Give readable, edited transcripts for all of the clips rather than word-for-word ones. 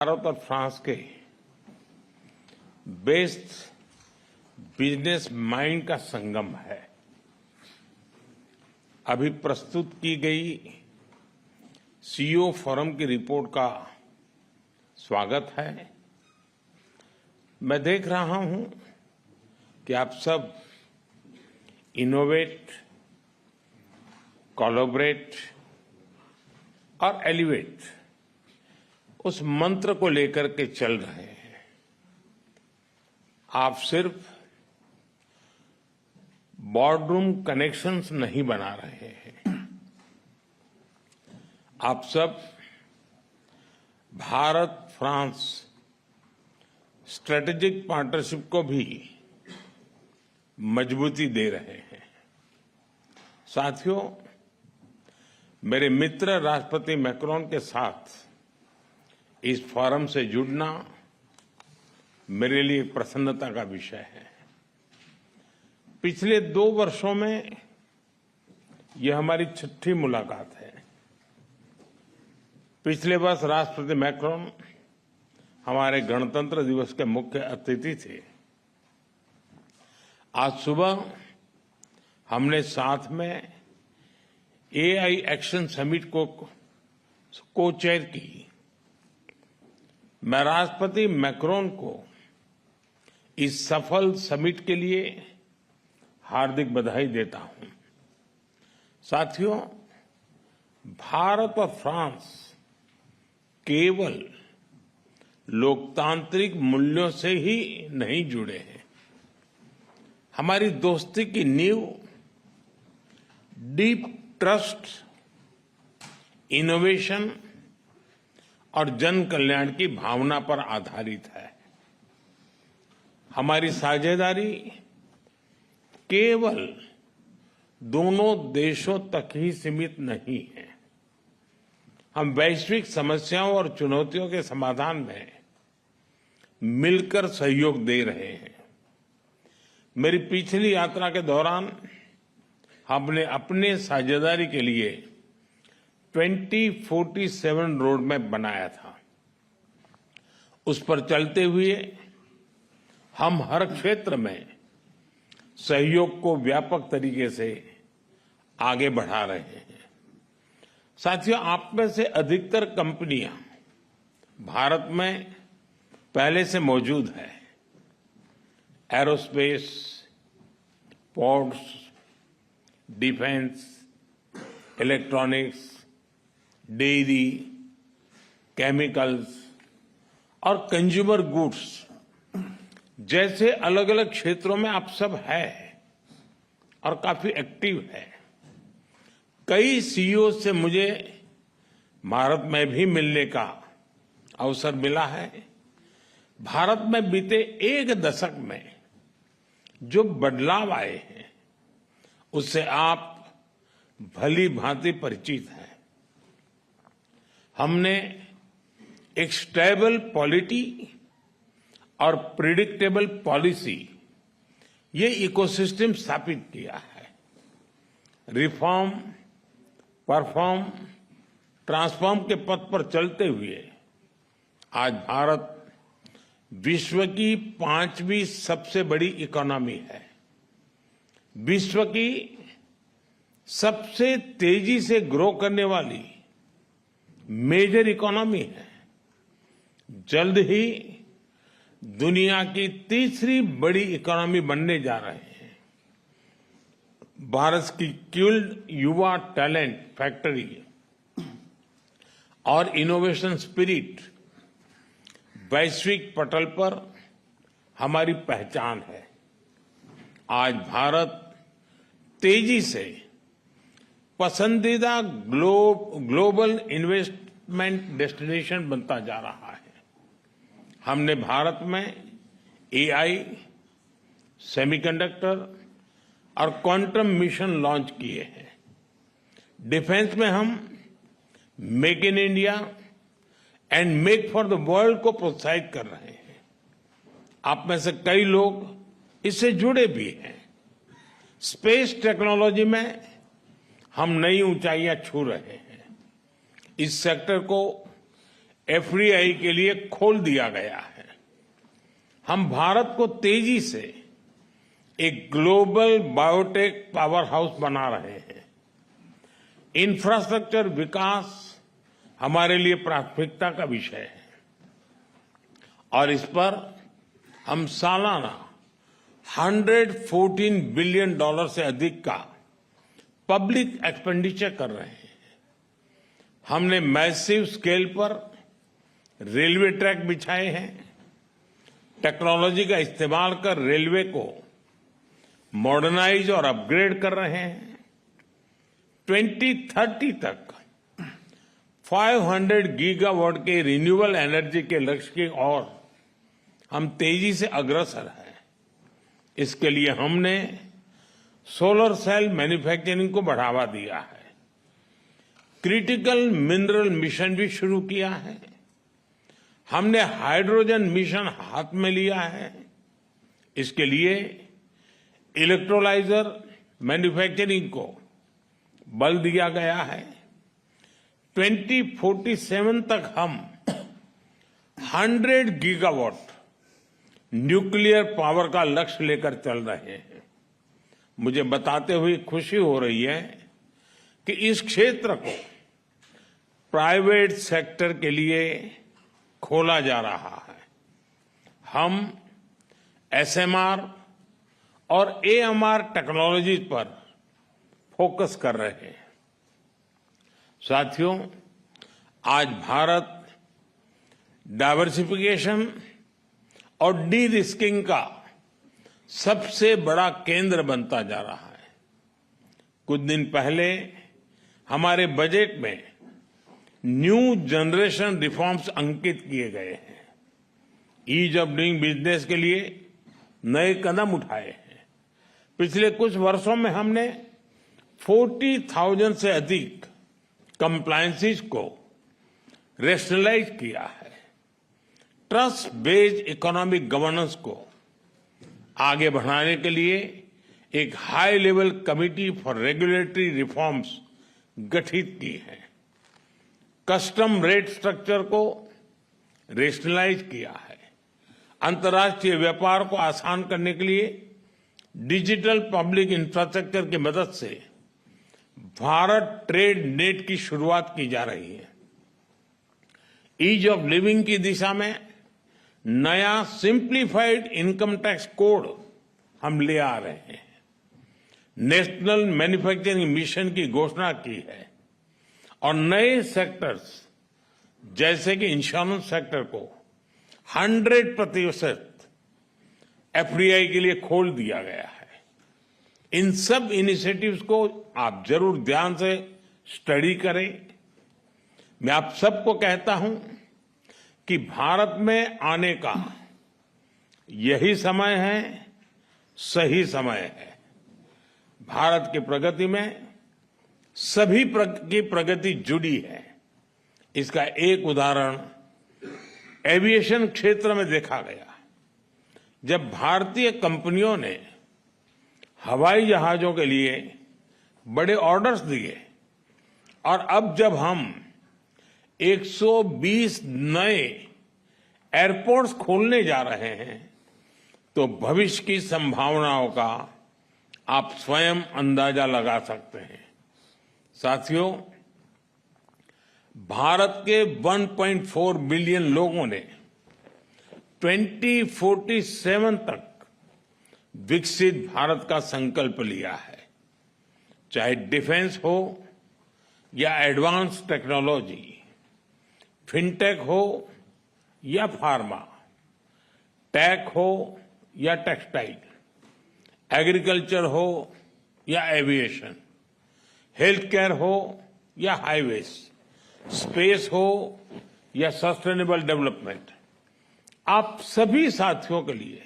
भारत और फ्रांस के best business mind का संगम है। अभी प्रस्तुत की गई सीईओ फोरम की रिपोर्ट का स्वागत है। मैं देख रहा हूं कि आप सब इनोवेट, कोलैबोरेट और एलिवेट उस मंत्र को लेकर के चल रहे हैं। आप सिर्फ बोर्डरूम कनेक्शंस नहीं बना रहे हैं, आप सब भारत फ्रांस स्ट्रेटेजिक पार्टनरशिप को भी मजबूती दे रहे हैं। साथियों, मेरे मित्र राष्ट्रपति मैक्रोन के साथ इस फोरम से जुड़ना मेरे लिए प्रसन्नता का विषय है। पिछले 2 वर्षों में यह हमारी 6ठी मुलाकात है। पिछले वर्ष राष्ट्रपति मैक्रोन हमारे गणतंत्र दिवस के मुख्य अतिथि थे। आज सुबह हमने साथ में एआई एक्शन समिट को चेयर की। मैं राष्ट्रपति मैक्रोन को इस सफल समिट के लिए हार्दिक बधाई देता हूं। साथियों, भारत और फ्रांस केवल लोकतांत्रिक मूल्यों से ही नहीं जुड़े हैं। हमारी दोस्ती की नींव डीप ट्रस्ट, इनोवेशन और जन कल्याण की भावना पर आधारित है। हमारी साझेदारी केवल दोनों देशों तक ही सीमित नहीं है। हम वैश्विक समस्याओं और चुनौतियों के समाधान में मिलकर सहयोग दे रहे हैं। मेरी पिछली यात्रा के दौरान हमने अपने साझेदारी के लिए 2047 रोड मैप बनाया था। उस पर चलते हुए हम हर क्षेत्र में सहयोग को व्यापक तरीके से आगे बढ़ा रहे हैं। साथियों, आप में से अधिकतर कंपनियां भारत में पहले से मौजूद है। Aerospace, ports, defence, electronics, dairy, chemicals और कंज्यूमर गुड्स जैसे अलग अलग क्षेत्रों में आप सब हैं और काफी एक्टिव है। कई सीईओ से मुझे भारत में भी मिलने का अवसर मिला है। भारत में बीते 1 दशक में जो बदलाव आए हैं उससे आप भली भांति परिचित हैं। हमने एक स्टेबल पॉलिटी और प्रिडिक्टेबल पॉलिसी, ये इकोसिस्टम स्थापित किया है। रिफॉर्म, परफॉर्म, ट्रांसफॉर्म के पथ पर चलते हुए आज भारत विश्व की 5वीं सबसे बड़ी इकोनॉमी है। विश्व की सबसे तेजी से ग्रो करने वाली मेजर इकोनॉमी है। जल्द ही दुनिया की 3री बड़ी इकोनॉमी बनने जा रहे हैं। भारत की स्किल्ड युवा टैलेंट फैक्ट्री और इनोवेशन स्पिरिट वैश्विक पटल पर हमारी पहचान है। आज भारत तेजी से पसंदीदा ग्लोबल इन्वेस्टमेंट डेस्टिनेशन बनता जा रहा है। हमने भारत में एआई, सेमीकंडक्टर और क्वांटम मिशन लॉन्च किए हैं। डिफेंस में हम make in India and make for the world को प्रोत्साहित कर रहे हैं। आप में से कई लोग इससे जुड़े भी हैं। स्पेस टेक्नोलॉजी में हम नई ऊंचाइयां छू रहे हैं। इस सेक्टर को एफडीआई के लिए खोल दिया गया है। हम भारत को तेजी से एक ग्लोबल बायोटेक पावर हाउस बना रहे हैं। इंफ्रास्ट्रक्चर विकास हमारे लिए प्राथमिकता का विषय है और इस पर हम सालाना $114 बिलियन से अधिक का पब्लिक एक्सपेंडिचर कर रहे हैं। हमने मैसिव स्केल पर रेलवे ट्रैक बिछाए हैं। टेक्नोलॉजी का इस्तेमाल कर रेलवे को मॉडर्नाइज और अपग्रेड कर रहे हैं। 2030 तक 500 गीगावाट के रिन्यूएबल एनर्जी के लक्ष्य की ओर हम तेजी से अग्रसर हैं। इसके लिए हमने सोलर सेल मैन्युफैक्चरिंग को बढ़ावा दिया है। क्रिटिकल मिनरल मिशन भी शुरू किया है। हमने हाइड्रोजन मिशन हाथ में लिया है। इसके लिए इलेक्ट्रोलाइजर मैन्युफैक्चरिंग को बल दिया गया है। 2047 तक हम 100 गीगावाट न्यूक्लियर पावर का लक्ष्य लेकर चल रहे हैं। मुझे बताते हुए खुशी हो रही है कि इस क्षेत्र को प्राइवेट सेक्टर के लिए खोला जा रहा है। हम एसएमआर और एएमआर टेक्नोलॉजी पर फोकस कर रहे हैं। साथियों, आज भारत डाइवर्सिफिकेशन और डी रिस्किंग का सबसे बड़ा केंद्र बनता जा रहा है। कुछ दिन पहले हमारे बजट में न्यू जनरेशन रिफॉर्म्स अंकित किए गए हैं। ईज ऑफ डूइंग बिजनेस के लिए नए कदम उठाए हैं। पिछले कुछ वर्षों में हमने 40,000 से अधिक कंप्लायंसेस को रेशनलाइज किया है। ट्रस्ट बेस्ड इकोनॉमिक गवर्नेंस को आगे बढ़ाने के लिए एक high level committee for regulatory reforms गठित की है। कस्टम रेट स्ट्रक्चर को रेशनलाइज किया है। अंतर्राष्ट्रीय व्यापार को आसान करने के लिए डिजिटल पब्लिक इंफ्रास्ट्रक्चर की मदद से भारत ट्रेड नेट की शुरुआत की जा रही है। ईज ऑफ लिविंग की दिशा में नया सिंप्लीफाइड इनकम टैक्स कोड हम ले आ रहे हैं। नेशनल मैन्युफैक्चरिंग मिशन की घोषणा की है और नए सेक्टर्स जैसे कि इंश्योरेंस सेक्टर को 100% एफडीआई के लिए खोल दिया गया है। इन सब इनिशिएटिव्स को आप जरूर ध्यान से स्टडी करें। मैं आप सबको कहता हूं कि भारत में आने का यही समय है, सही समय है। भारत की प्रगति में सभी की प्रगति जुड़ी है। इसका एक उदाहरण एविएशन क्षेत्र में देखा गया। जब भारतीय कंपनियों ने हवाई जहाजों के लिए बड़े ऑर्डर्स दिए और अब जब हम 120 नए एयरपोर्ट्स खोलने जा रहे हैं तो भविष्य की संभावनाओं का आप स्वयं अंदाजा लगा सकते हैं। साथियों, भारत के 1.4 बिलियन लोगों ने 2047 तक विकसित भारत का संकल्प लिया है। चाहे डिफेंस हो या एडवांस टेक्नोलॉजी, फिनटेक हो या फार्मा, टेक हो या टेक्सटाइल, एग्रीकल्चर हो या एविएशन, हेल्थ केयर हो या हाईवेज, स्पेस हो या सस्टेनेबल डेवलपमेंट, आप सभी साथियों के लिए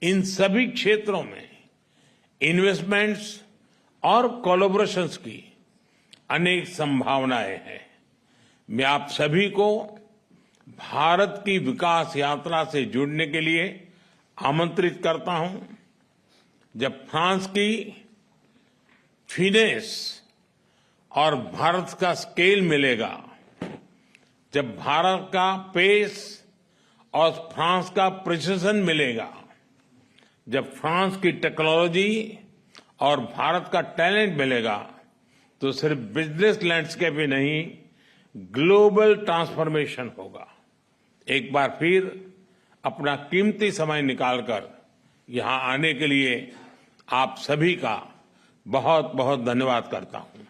इन सभी क्षेत्रों में इन्वेस्टमेंट्स और कोलैबोरेशंस की अनेक संभावनाएं हैं। मैं आप सभी को भारत की विकास यात्रा से जुड़ने के लिए आमंत्रित करता हूं। जब फ्रांस की फिनेस और भारत का स्केल मिलेगा जब भारत का पेस और फ्रांस का प्रिसिजन मिलेगा, जब फ्रांस की टेक्नोलॉजी और भारत का टैलेंट मिलेगा, तो सिर्फ बिजनेस लैंडस्केप ही नहीं, ग्लोबल ट्रांसफॉर्मेशन होगा। एक बार फिर अपना कीमती समय निकालकर यहां आने के लिए आप सभी का बहुत बहुत धन्यवाद करता हूं।